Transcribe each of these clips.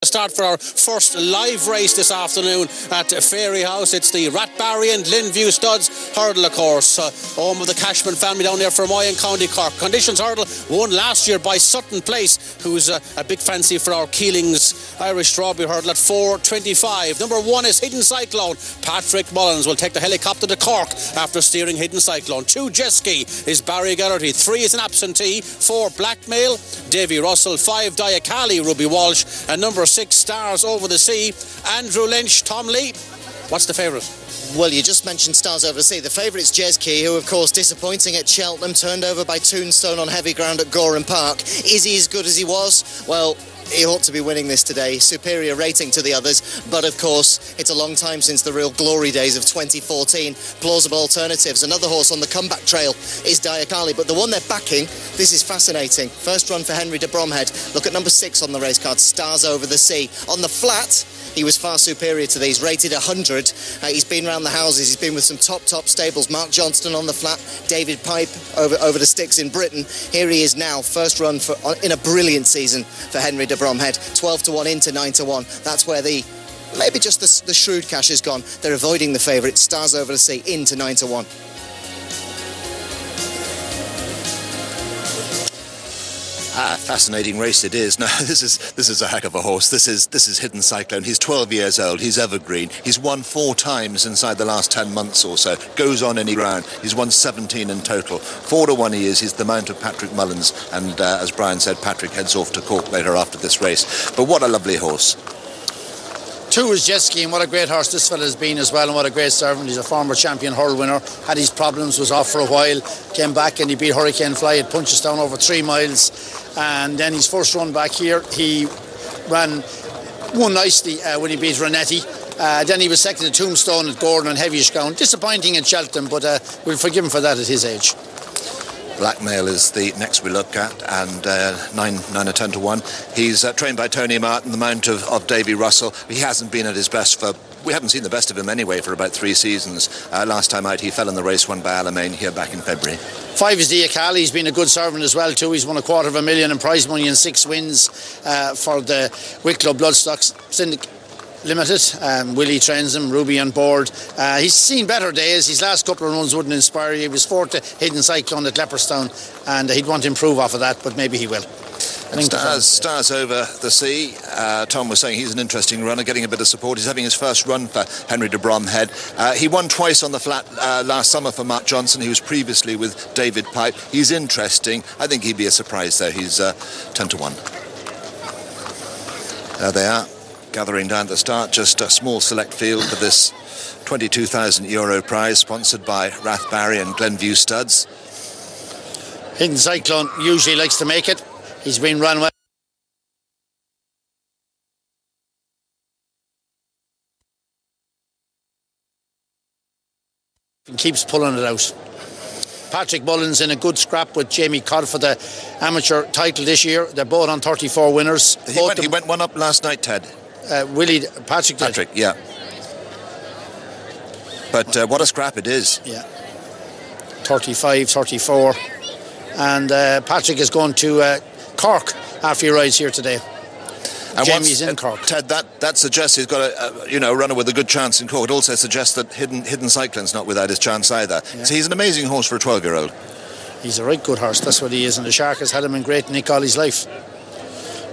Start for our first live race this afternoon at Fairyhouse. It's the Rathbarry and Glenview Studs hurdle, of course. Home of the Cashman family down there from Moyen, County Cork. Conditions hurdle won last year by Sutton Place, who's a big fancy for our Keeling's Irish Strawberry hurdle at 4:25. Number 1 is Hidden Cyclone. Patrick Mullins will take the helicopter to Cork after steering Hidden Cyclone. 2 jet ski is Barry Geraghty. 3 is an absentee. 4 Blackmail, Davy Russell. 5 Diakali, Ruby Walsh. And number 6 Stars Over the Sea, Andrew Lynch. Tom Lee, what's the favourite? Well, you just mentioned Stars Over the Sea. The favourite's Jeskey, who, of course, disappointing at Cheltenham, turned over by Tombstone on heavy ground at Gorham Park. Is he as good as he was? Well, he ought to be winning this today. Superior rating to the others, but of course it's a long time since the real glory days of 2014. Plausible alternatives. Another horse on the comeback trail is Diakali, but the one they're backing, this is fascinating. First run for Henry de Bromhead. Look at number 6 on the race card, Stars Over the Sea. On the flat, he was far superior to these, rated 100. He's been around the houses, he's been with some top stables. Mark Johnston on the flat, David Pipe over the sticks in Britain. Here he is now, first run in a brilliant season for Henry de Bromhead. 12-1 into 9-1. That's where maybe just the shrewd cash has gone. They're avoiding the favourite, Stars Over the Sea, into 9-1. Fascinating race it is. No, this is a heck of a horse. This is Hidden Cyclone. He's 12 years old. He's evergreen. He's won 4 times inside the last 10 months or so. Goes on any ground. He's won 17 in total. 4-1 he is. He's the mount of Patrick Mullins. And as Brian said, Patrick heads off to Cork later after this race. But what a lovely horse. 2 is Jeskey, and what a great horse this fella has been as well, and what a great servant. He's a former champion hurl winner, had his problems, was off for a while, came back and he beat Hurricane Fly at Punchestown over 3 miles, and then his first run back here he won nicely when he beat Renetti. Then he was second at Tombstone at Gordon and Heavyish ground. Disappointing at Cheltenham, but we'll forgive him for that at his age. Blackmail is the next we look at, and 9 or 10-1. He's trained by Tony Martin, the mount of Davy Russell. He hasn't been at his best we haven't seen the best of him anyway for about 3 seasons. Last time out he fell in the race won by Alamein here back in February. 5 is Diakali. He's been a good servant as well too. He's won $250,000 in prize money and 6 wins for the Wicklow Bloodstock Syndicate Limited. Willie trains him, Ruby on board. He's seen better days. His last couple of runs wouldn't inspire you. He was 4th to Hidden Cyclone at Leopardstown, and he'd want to improve off of that, but maybe he will. Stars Over the Sea. Tom was saying he's an interesting runner, getting a bit of support. He's having his first run for Henry de Bromhead. He won twice on the flat last summer for Mark Johnson. He was previously with David Pipe. He's interesting. I think he'd be a surprise though. He's 10-1. There they are, gathering down at the start. Just a small select field for this €22,000 prize, sponsored by Rathbarry and Glenview Studs. Hidden Cyclone usually likes to make it. He's been run well. And keeps pulling it out. Patrick Mullins in a good scrap with Jamie Codd for the amateur title this year. They're both on 34 winners. He went one up last night, Ted. Patrick, yeah. But what a scrap it is. Yeah. 35, 34. And Patrick is going to Cork after he rides here today. And Jamie's in Cork. Ted, that suggests he's got a runner with a good chance in Cork. It also suggests that Hidden Cyclone's not without his chance either. Yeah. So he's an amazing horse for a 12-year-old. He's a right good horse, that's what he is, and the Shark has had him in great nick all his life.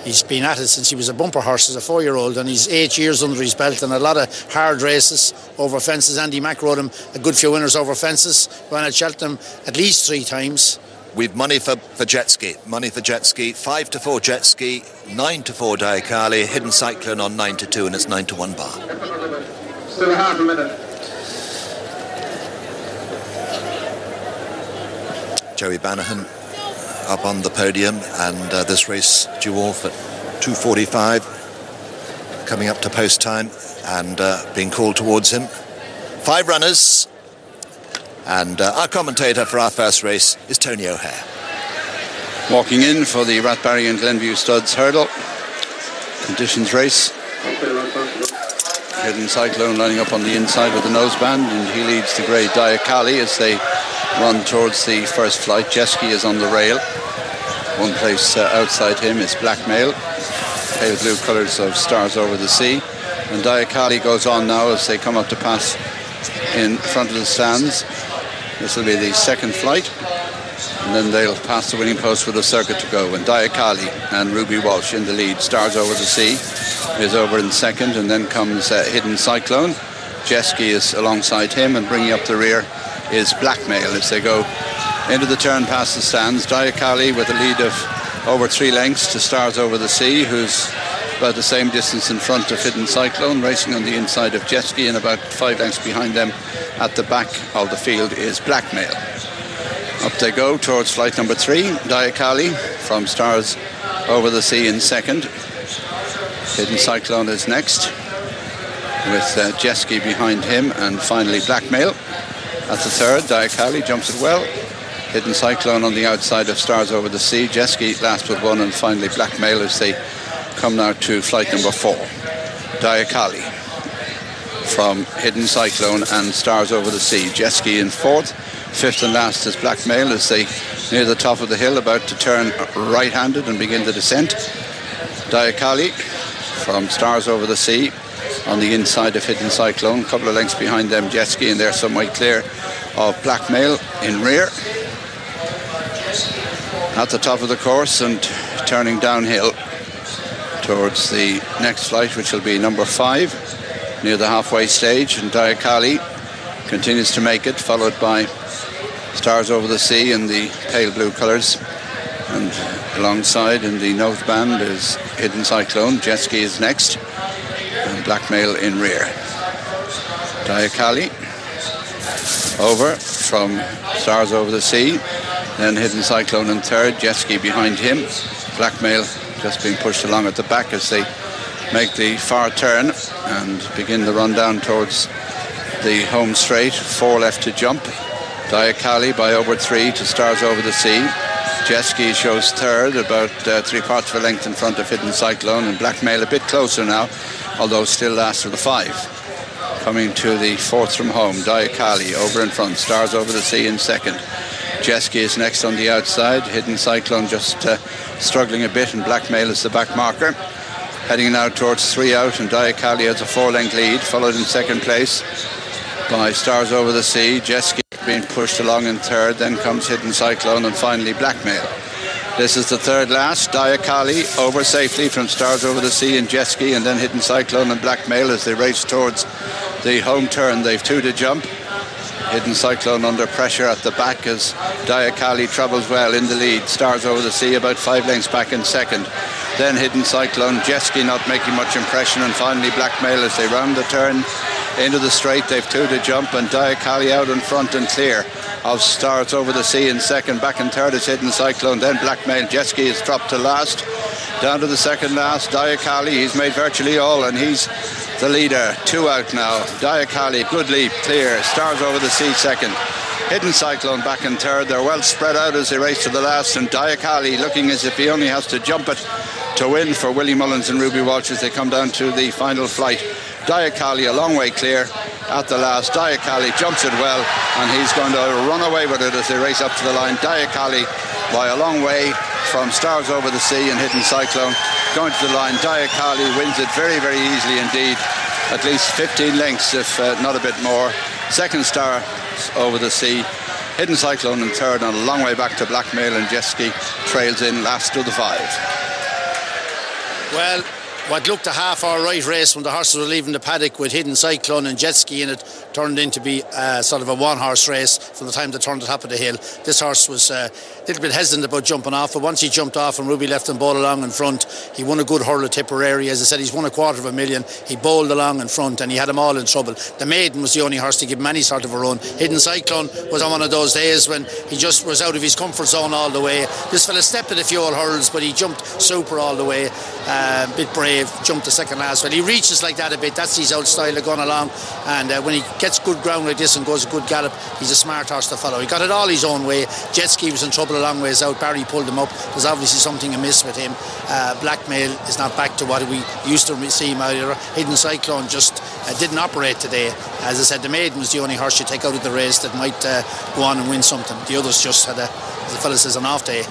He's been at it since he was a bumper horse as a 4-year-old, and he's 8 years under his belt and a lot of hard races over fences. Andy Mack rode him a good few winners over fences. Ran at Cheltenham at least 3 times. We've money for jet ski. 5-4 jet ski, 9-4 Diakali, Hidden Cyclone on 9-2, and it's 9-1 bar. Still a half a minute. Joey Bannahan up on the podium, and this race due off at 2:45, coming up to post time, and being called towards him. 5 runners. And our commentator for our first race is Tony O'Hare. Walking in for the Rathbarry and Glenview Studs hurdle. Conditions race. Hidden Cyclone lining up on the inside with the noseband, and he leads the grey Diakali as they run towards the first flight. Jeskey is on the rail. One place outside him is Blackmail. pale blue colours of Stars Over the Sea. And Diakali goes on now as they come up to pass in front of the stands. This will be the second flight, and then they'll pass the winning post with a circuit to go. And Diakali and Ruby Walsh in the lead. Stars Over the Sea is over in second, and then comes Hidden Cyclone. Jeski is alongside him, and bringing up the rear is Blackmail as they go into the turn past the stands. Diakali with a lead of over 3 lengths to Stars Over the Sea, who's about the same distance in front of Hidden Cyclone. Racing on the inside of Jeski, and about 5 lengths behind them at the back of the field is Blackmail. Up they go towards flight number 3. Diakali from Stars Over the Sea in second. Hidden Cyclone is next, with Jeski behind him, and finally Blackmail at the third. Diakali jumps it well. Hidden Cyclone on the outside of Stars Over the Sea. Jeski last with 1, and finally Blackmail as they come now to flight number 4. Diakali from Hidden Cyclone and Stars Over the Sea. Jeski in fourth. Fifth and last is Blackmail as they near the top of the hill, about to turn right-handed and begin the descent. Diakali from Stars Over the Sea on the inside of Hidden Cyclone. A couple of lengths behind them, Jeski, and they're some way clear of Blackmail in rear. At the top of the course and turning downhill towards the next flight, which will be number 5, near the halfway stage. And Diakali continues to make it, followed by Stars Over the Sea in the pale blue colours. And alongside in the noseband is Hidden Cyclone. Jeski is next, and Blackmail in rear. Diakali over from Stars Over the Sea, then Hidden Cyclone in third, Jeski behind him. Blackmail just being pushed along at the back as they make the far turn and begin the run down towards the home straight. 4 left to jump. Diakali by over 3 to Stars Over the Sea. Jeski shows third, about 3/4 of a length in front of Hidden Cyclone, and Blackmail a bit closer now, although still last of the 5. Coming to the fourth from home, Diakali over in front, Stars Over the Sea in second. Jeski is next on the outside. Hidden Cyclone just struggling a bit, and Blackmail is the back marker. Heading now towards 3 out, and Diakali has a 4-length lead, followed in second place by Stars Over the Sea. Jeski being pushed along in third, then comes Hidden Cyclone, and finally Blackmail. This is the third last. Diakali over safely from Stars Over the Sea and Jeski, and then Hidden Cyclone and Blackmail as they race towards the home turn. They've 2 to jump. Hidden Cyclone under pressure at the back as Diakali travels well in the lead. Stars Over the Sea about 5 lengths back in second. Then Hidden Cyclone, Jeski not making much impression, and finally Blackmail as they round the turn into the straight. They've 2 to jump, and Diakali out in front and clear of Stars Over the Sea in second. Back in third is Hidden Cyclone, then Blackmail. Jeski is dropped to last. Down to the second last, Diakali. He's made virtually all, and he's the leader. 2 out now. Diakali, good leap, clear. Stars Over the Sea second. Hidden Cyclone back in third. They're well spread out as they race to the last, and Diakali looking as if he only has to jump it to win for Willie Mullins and Ruby Walsh as they come down to the final flight. Diakali a long way clear at the last. Diakali jumps it well, and he's going to run away with it as they race up to the line. Diakali by a long way from Stars Over the Sea and Hidden Cyclone going to the line. Diakali wins it very, very easily indeed, at least 15 lengths if not a bit more. Second, Stars Over the Sea. Hidden Cyclone in third, and a long way back to Blackmail, and Jeski trails in last of the 5. Well, what looked a half all-right race when the horses were leaving the paddock with Hidden Cyclone and Jeski in it turned into be sort of a one-horse race from the time they turned the top of the hill. This horse was a little bit hesitant about jumping off, but once he jumped off and Ruby left him bowl along in front, he won a good hurl of Tipperary. As I said, he's won $250,000. He bowled along in front and he had them all in trouble. The Maiden was the only horse to give him any sort of a run. Hidden Cyclone was on one of those days when he just was out of his comfort zone all the way. This fella stepped at a few old hurls, but he jumped super all the way. Bit brave, jumped the second last. When he reaches like that a bit, that's his old style of going along, and when he gets good ground like this and goes a good gallop, he's a smart horse to follow. He got it all his own way. Jeski was in trouble a long ways out. Barry pulled him up. There's obviously something amiss with him. Blackmail is not back to what we used to see him earlier. Hidden Cyclone just didn't operate today. As I said, the Maiden was the only horse you take out of the race that might go on and win something. The others just had as the fella says, an off day,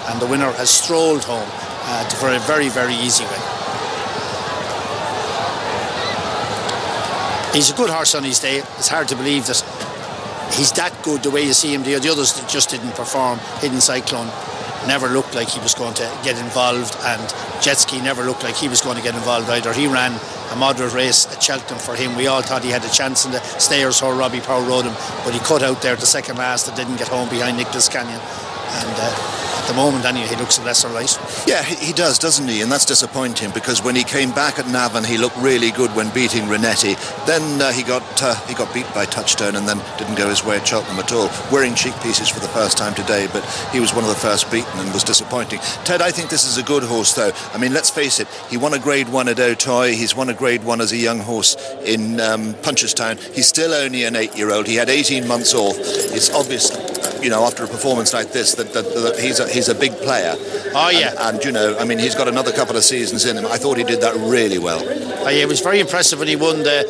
and the winner has strolled home for a very, very easy win. He's a good horse on his day. It's hard to believe that he's that good the way you see him. The others just didn't perform. Hidden Cyclone never looked like he was going to get involved, and Jetski never looked like he was going to get involved either. He ran a moderate race at Cheltenham for him. We all thought he had a chance in the Stayers, how Robbie Power rode him, but he cut out there at the second last and didn't get home behind Nicholas Canyon. And at the moment anyway, he looks a lesser light. Yeah, he does, doesn't he? And that's disappointing, because when he came back at Navan, he looked really good when beating Renetti. Then he got beat by Touchstone and then didn't go his way at Cheltenham at all. Wearing cheek pieces for the first time today, but he was one of the first beaten and was disappointing. Ted, I think this is a good horse, though. I mean, let's face it, he won a Grade 1 at Auteuil. He's won a Grade 1 as a young horse in Punchestown. He's still only an 8-year-old. He had 18 months off. It's obvious, you know, after a performance like this, that he's a big player. Oh yeah, and you know, I mean, he's got another couple of seasons in him. I thought he did that really well. Oh yeah, it was very impressive when he won the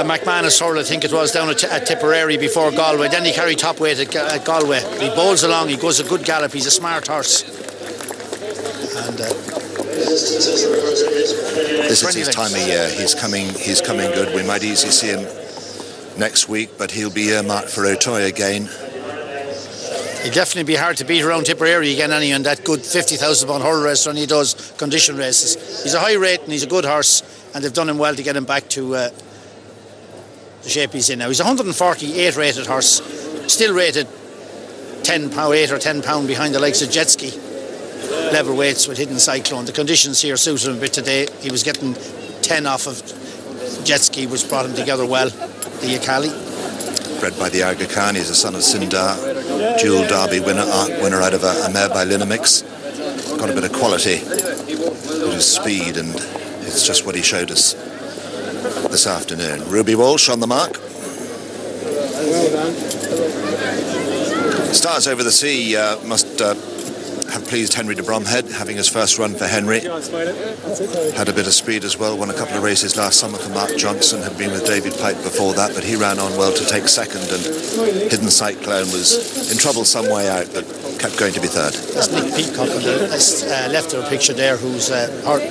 McManus hurl, I think it was, down at Tipperary before Galway. Then he carried top weight at Galway. He bowls along. He goes a good gallop. He's a smart horse. And this is his time of year. He's coming good. We might easily see him next week, but he'll be earmarked for Auteuil again. He'll definitely be hard to beat around Tipperary again, anyway, in that good £50,000 hurl race when he does condition races. He's a high rate and he's a good horse, and they've done him well to get him back to the shape he's in now. He's a 148 rated horse, still rated 8 or 10 pound behind the likes of Jetski. Level weights with Hidden Cyclone. The conditions here suited him a bit today. He was getting 10 off of Jetski, which brought him together well. Diakali, bred by the Aga Khan. He's a son of Sindar, dual Derby winner out of a mare by Linamix. Got a bit of quality, a bit of speed, and it's just what he showed us this afternoon. Ruby Walsh on the mark. Stars Over the Sea must have pleased Henry de Bromhead, having his first run for Henry. Had a bit of speed as well, won a couple of races last summer for Mark Johnson, had been with David Pike before that, but he ran on well to take second, and Hidden Cyclone was in trouble some way out, but kept going to be third. That's Nick Peacock on the left of a picture there, whose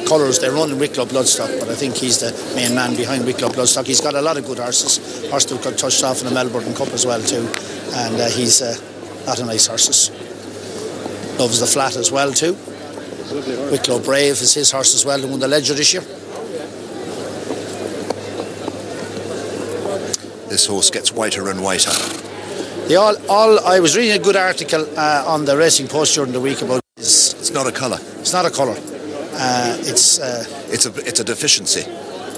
colours, they're running Wicklow Bloodstock, but I think he's the main man behind Wicklow Bloodstock. He's got a lot of good horses. Horse that got touched off in the Melbourne Cup as well too, and he's a lot of nice horses. Loves the flat as well too. Wicklow Brave is his horse as well, who won the Ledger this year. This horse gets whiter and whiter. I was reading a good article on the Racing Post during the week about this. It's not a colour. It's not a colour. It's a deficiency.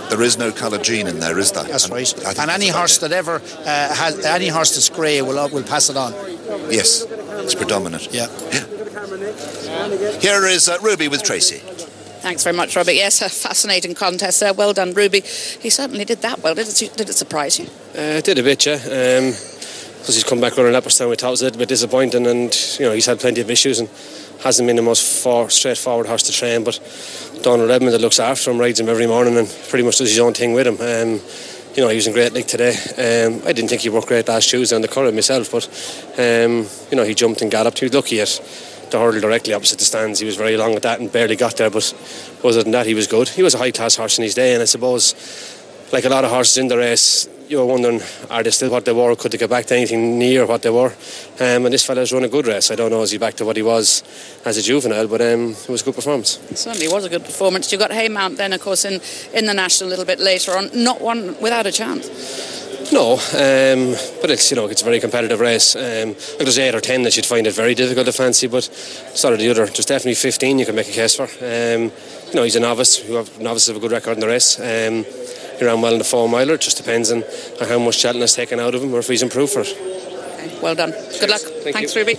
There is no colour gene in there, is there? That's right. And any horse that ever has any horse that's grey will pass it on. Yes, it's predominant. Yeah. Here is Ruby with Tracy. Thanks very much, Robbie. Yes, a fascinating contest there. Well done, Ruby. He certainly did that well. Did it surprise you? Did a bit, yeah. Because he's come back running Leopardstown, we thought it was a little bit disappointing, and you know he's had plenty of issues and hasn't been the most straightforward horse to train. But Donald Redmond, that looks after him, rides him every morning and pretty much does his own thing with him. You know, he was in great nick today. I didn't think he worked great last Tuesday on the colour myself, but you know, he jumped and galloped. He was lucky at the hurdle directly opposite the stands. He was very long at that and barely got there, but other than that, he was good. He was a high class horse in his day, and I suppose, like a lot of horses in the race, you were wondering, are they still what they were? Could they get back to anything near what they were? And this fella's run a good race. I don't know, is he back to what he was as a juvenile, but it was a good performance. It certainly was a good performance. You got Haymount then, of course, in the National a little bit later on. Not one without a chance. No, but it's, you know, it's a very competitive race. Like there's 8 or 10 that you'd find it very difficult to fancy, but sort of the other, there's definitely 15 you can make a case for. You know, he's a novice. Novices have a good record in the race. He ran well in the 4 miler. It just depends on how much Cheltenham has taken out of him or if he's improved for it. Okay, well done. Good luck. Thanks, Ruby.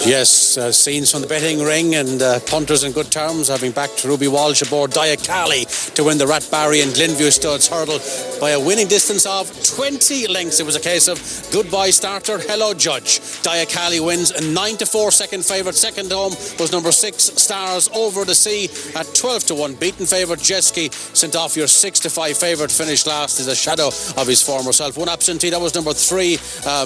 Yes, scenes from the betting ring, and punters in good terms, having backed Ruby Walsh aboard Diakali to win the Rathbarry and Glenview Studs hurdle by a winning distance of 20 lengths. It was a case of goodbye starter, hello judge. Diakali wins a 9-4 second favourite. Second home was number 6 Stars Over the Sea at 12-1. Beaten favourite Jetski sent off your 6-5 favourite. Finished last is a shadow of his former self. One absentee, that was number 3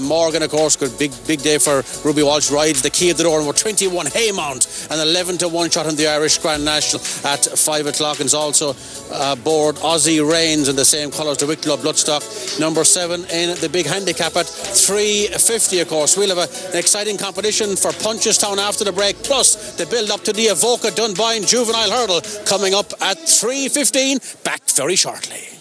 Morgan, of course. Good big day for Ruby Walsh. Rides the key of the door, and we're 21 Haymount, and 11 to 1 shot in the Irish Grand National at 5 o'clock. And also aboard Aussie Reigns in the same colours, the Wicklow Bloodstock, number 7 in the big handicap at 3.50. Of course, we'll have an exciting competition for Punchestown after the break, plus the build up to the Avoca Dunboyne Juvenile Hurdle coming up at 3:15. Back very shortly.